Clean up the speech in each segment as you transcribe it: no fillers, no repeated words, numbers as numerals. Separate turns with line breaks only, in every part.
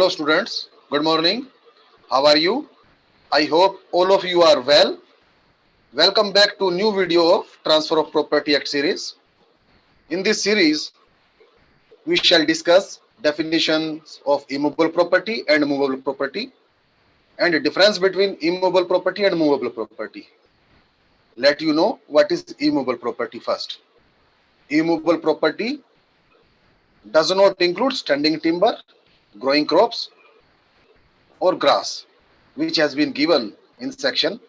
Hello students, good morning. How are you? I hope all of you are well. Welcome back to new video of Transfer of Property Act series. In this series, we shall discuss definitions of immovable property and movable property and the difference between immovable property and movable property. Let you know what is immovable property first. Immovable property does not include standing timber, growing crops, or grass, which has been given in section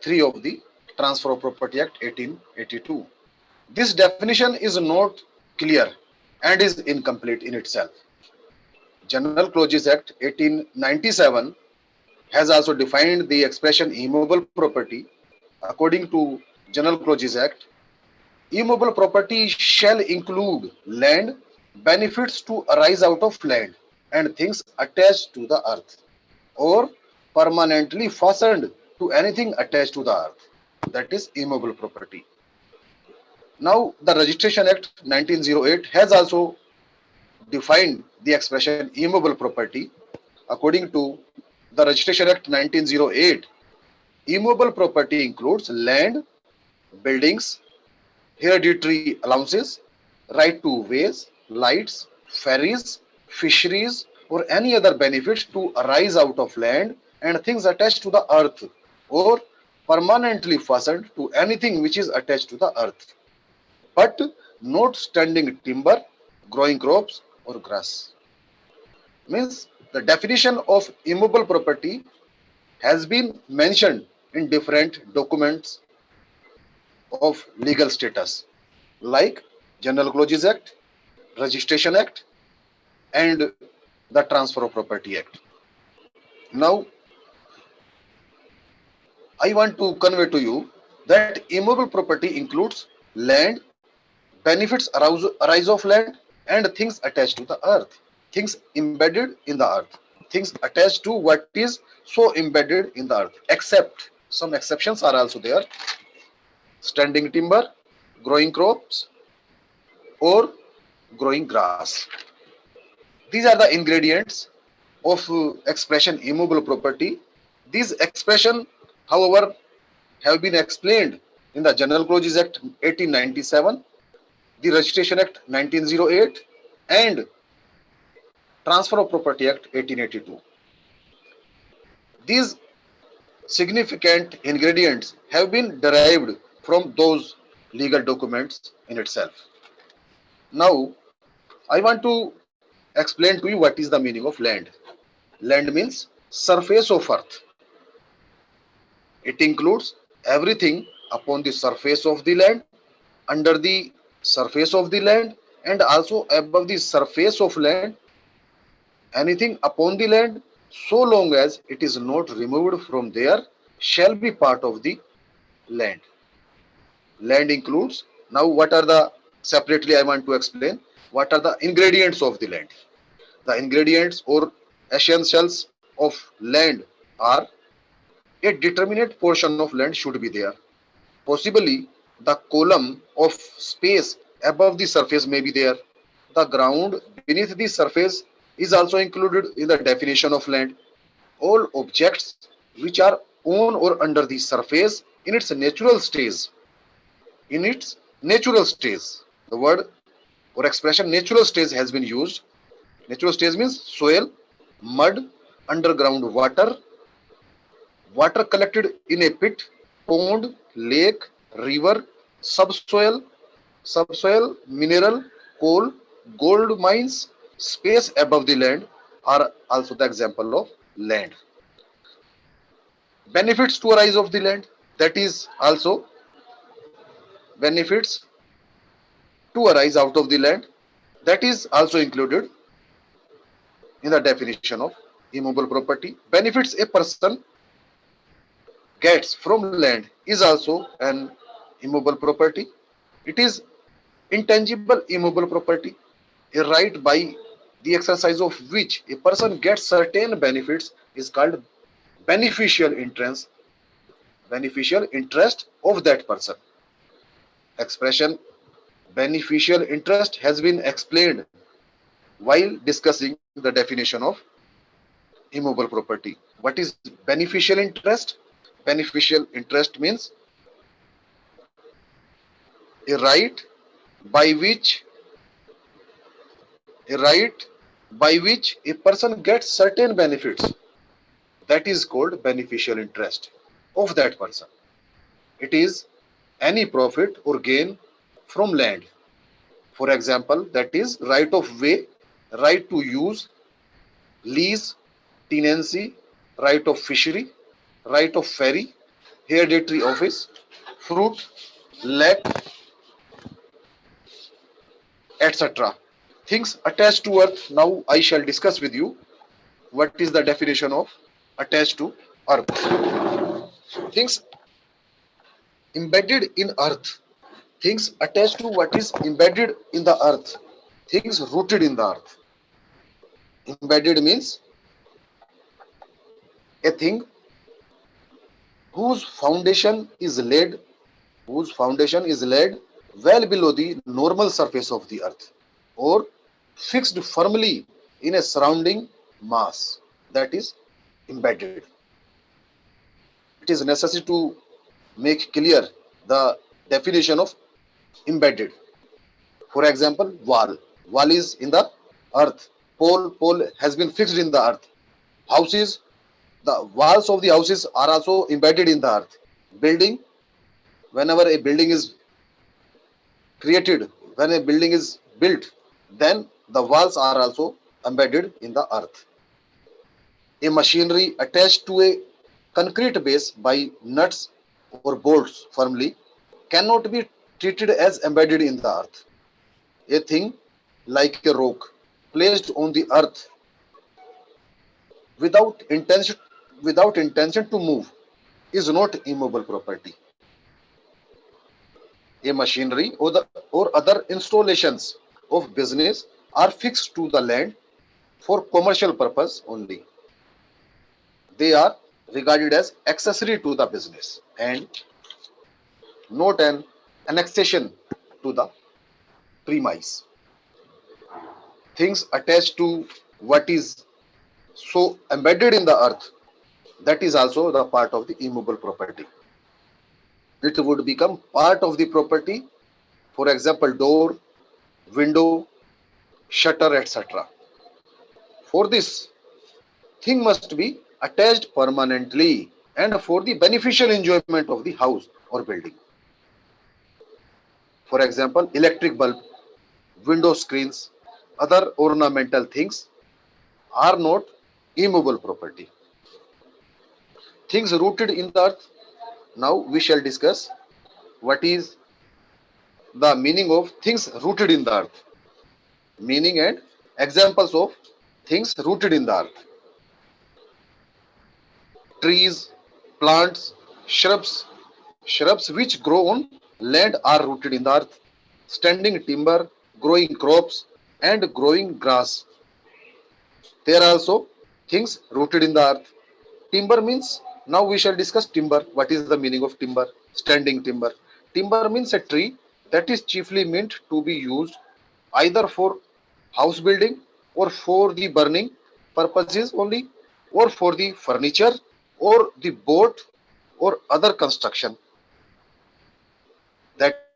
3 of the Transfer of Property Act 1882. This definition is not clear and is incomplete in itself. General Clauses Act 1897 has also defined the expression immovable property. According to General Clauses Act, immovable property shall include land, benefits to arise out of land, and things attached to the earth, or permanently fastened to anything attached to the earth. That is immovable property. Now, the Registration Act 1908 has also defined the expression immovable property. According to the Registration Act 1908, immovable property includes land, buildings, hereditary allowances, right to ways, lights, ferries, fisheries, or any other benefits to arise out of land and things attached to the earth, or permanently fastened to anything which is attached to the earth, but not standing timber, growing crops, or grass. Means the definition of immovable property has been mentioned in different documents of legal status, like General Clauses Act, Registration Act, and the Transfer of Property Act. Now, I want to convey to you that immovable property includes land, benefits arise of land, and things attached to the earth, things embedded in the earth, things attached to what is so embedded in the earth, except some exceptions are also there: standing timber, growing crops, or growing grass. These are the ingredients of expression immovable property. These expression, however, have been explained in the General Clauses Act 1897, the Registration Act 1908, and Transfer of Property Act 1882. These significant ingredients have been derived from those legal documents in itself. Now, I want to explain to you what is the meaning of land. Land means surface of earth. It includes everything upon the surface of the land, under the surface of the land, and also above the surface of land, anything upon the land, so long as it is not removed from there, shall be part of the land. Land includes, now what are the, separately I want to explain, what are the ingredients of the land. The ingredients or essentials of land are: a determinate portion of land should be there. Possibly, the column of space above the surface may be there. The ground beneath the surface is also included in the definition of land. All objects which are on or under the surface in its natural stage. In its natural stage. The word or expression natural stage has been used. Natural stage means soil, mud, underground water, water collected in a pit, pond, lake, river, subsoil, mineral, coal, gold mines, space above the land are also the example of land. Benefits to arise of the land, that is also benefits to arise out of the land, that is also included in the definition of immovable property. Benefits a person gets from land is also an immovable property. It is intangible immovable property, a right by the exercise of which a person gets certain benefits is called beneficial interest of that person. Expression beneficial interest has been explained while discussing the definition of Immovable property. What is beneficial interest? Beneficial interest means a right by which a right by which a person gets certain benefits. That is called beneficial interest of that person. It is any profit or gain from land. For example, that is right of way, right to use, lease, tenancy, right of fishery, right of ferry, hereditary office, fruit, let, etc. Things attached to earth. Now I shall discuss with you what is the definition of attached to earth. Things embedded in earth. Things attached to what is embedded in the earth. Things rooted in the earth. Embedded means a thing whose foundation is laid well below the normal surface of the earth, or fixed firmly in a surrounding mass, that is embedded. It is necessary to make clear the definition of embedded. For example, wall. Wall is in the earth. Pole has been fixed in the earth. Houses, the walls of the houses are also embedded in the earth. Building, whenever a building is created, when a building is built, then the walls are also embedded in the earth. A machinery attached to a concrete base by nuts or bolts firmly cannot be treated as embedded in the earth. A thing like a rock placed on the earth without intention to move is not immovable property. A machinery or other installations of business are fixed to the land for commercial purpose only. They are regarded as accessory to the business and not an annexation to the premise. Things attached to what is so embedded in the earth, that is also the part of the immovable property. It would become part of the property, for example, door, window, shutter, etc. For this, thing must be attached permanently and for the beneficial enjoyment of the house or building. For example, electric bulb, window screens, other ornamental things are not immovable property. Things rooted in the earth. Now we shall discuss what is the meaning of things rooted in the earth. Meaning and examples of things rooted in the earth. Trees, plants, shrubs. Shrubs which grow on land are rooted in the earth. Standing timber, growing crops, and growing grass. There are also things rooted in the earth. Timber means, now we shall discuss timber. What is the meaning of timber? Standing timber. Timber means a tree that is chiefly meant to be used either for house building or for the burning purposes only, or for the furniture or the boat or other construction. That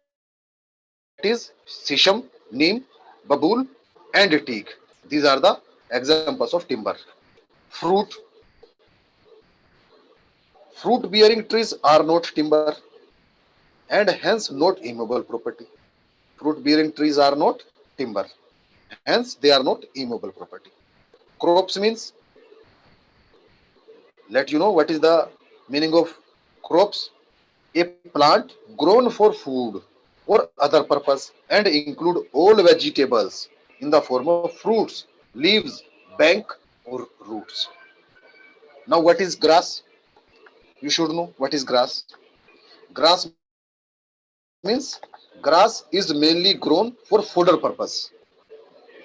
is sisam, neem, babul, and teak. These are the examples of timber. Fruit. Fruit bearing trees are not timber and hence not immovable property. Fruit bearing trees are not timber, hence they are not immovable property. Crops means, let you know what is the meaning of crops. A plant grown for food or other purpose and include all vegetables in the form of fruits, leaves, bank or roots. Now what is grass? You should know what is grass. Grass means grass is mainly grown for fodder purpose.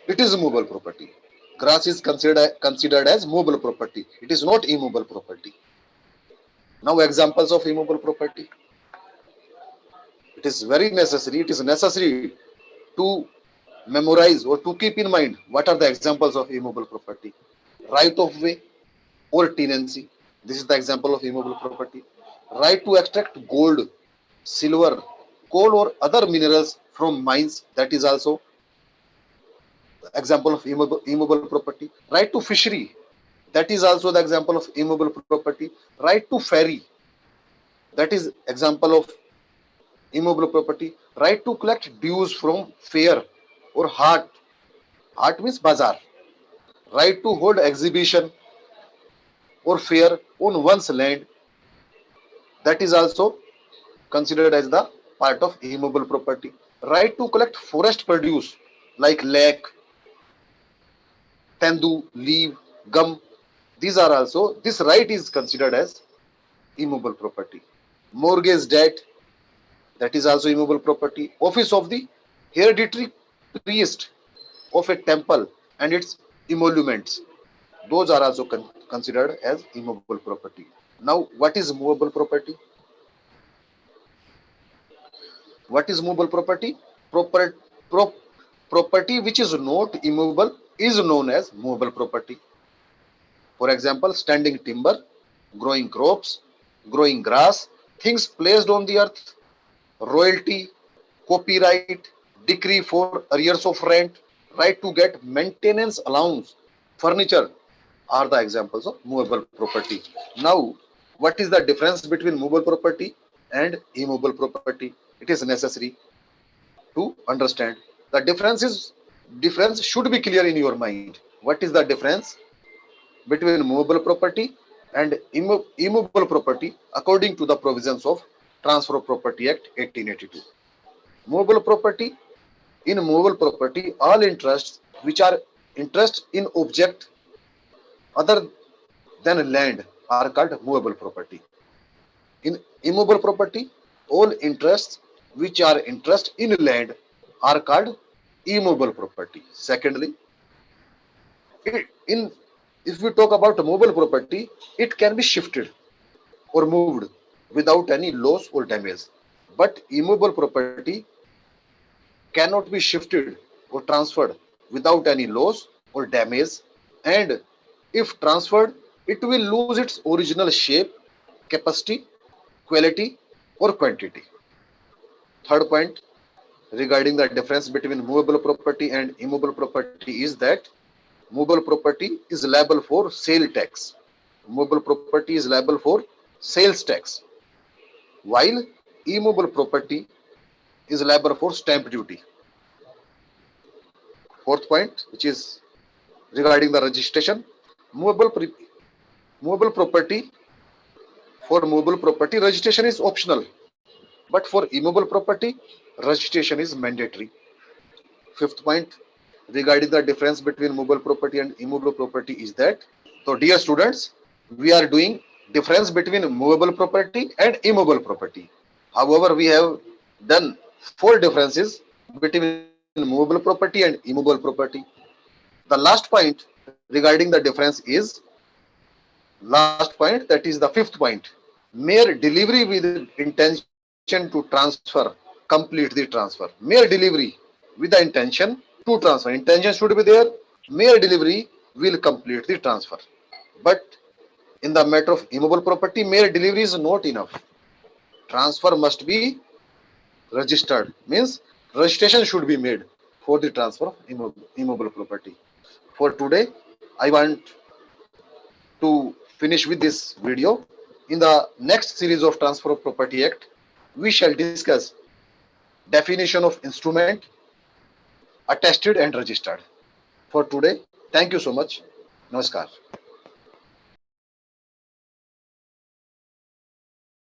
It is movable property. Grass is considered as movable property. It is not immovable property. Now examples of immovable property. It is very necessary. It is necessary to memorize or to keep in mind what are the examples of immovable property. Right of way. or tenancy. This is the example of immobile property. Right to extract gold, silver, coal or other minerals from mines. That is also example of immobile property. Right to fishery. That is also the example of immobile property. Right to ferry. That is example of immobile property. Right to collect dues from fair or hart. Hart means bazaar. Right to hold exhibition or fair on one's land. That is also considered as the part of immobile property. Right to collect forest produce like lake, tendu, leaf, gum. These are also, this right is considered as immobile property. Mortgage debt, that is also immobile property. Office of the hereditary priest of a temple and its emoluments. Those are also considered as immobile property. Now, what is movable property? What is movable property? Proper, pro, property which is not immovable is known as movable property. For example, standing timber, growing crops, growing grass, things placed on the earth, royalty, copyright, decree for arrears of rent, right to get maintenance allowance, furniture are the examples of movable property. Now, what is the difference between movable property and immovable property? It is necessary to understand. The difference should be clear in your mind. What is the difference between movable property and immovable property according to the provisions of Transfer of Property Act 1882? Movable property. In movable property, all interests which are interest in object other than land are called movable property. In immovable property, all interests which are interest in land are called immovable property. Secondly, in if we talk about movable property, it can be shifted or moved without any loss or damage. But immovable property cannot be shifted or transferred without any loss or damage, and if transferred, it will lose its original shape, capacity, quality, or quantity. Third point regarding the difference between movable property and immovable property is that movable property is liable for sale tax. Movable property is liable for sales tax, while immovable property is liable for stamp duty. Fourth point, which is regarding the registration, movable movable property for movable property registration is optional, but for immovable property registration is mandatory. Fifth point regarding the difference between movable property and immovable property is that, so dear students, we are doing difference between movable property and immovable property. However, we have done four differences between movable property and immovable property. The last point regarding the difference is last point, that is the fifth point. Mere delivery with intention to transfer complete the transfer. Mere delivery with the intention to transfer. Intention should be there. Mere delivery will complete the transfer. But in the matter of immovable property, mere delivery is not enough. Transfer must be registered. Means registration should be made for the transfer of immovable property. For today, I want to finish with this video. In the next series of Transfer of Property Act, we shall discuss definition of instrument, attested and registered. For today, thank you so much. Namaskar.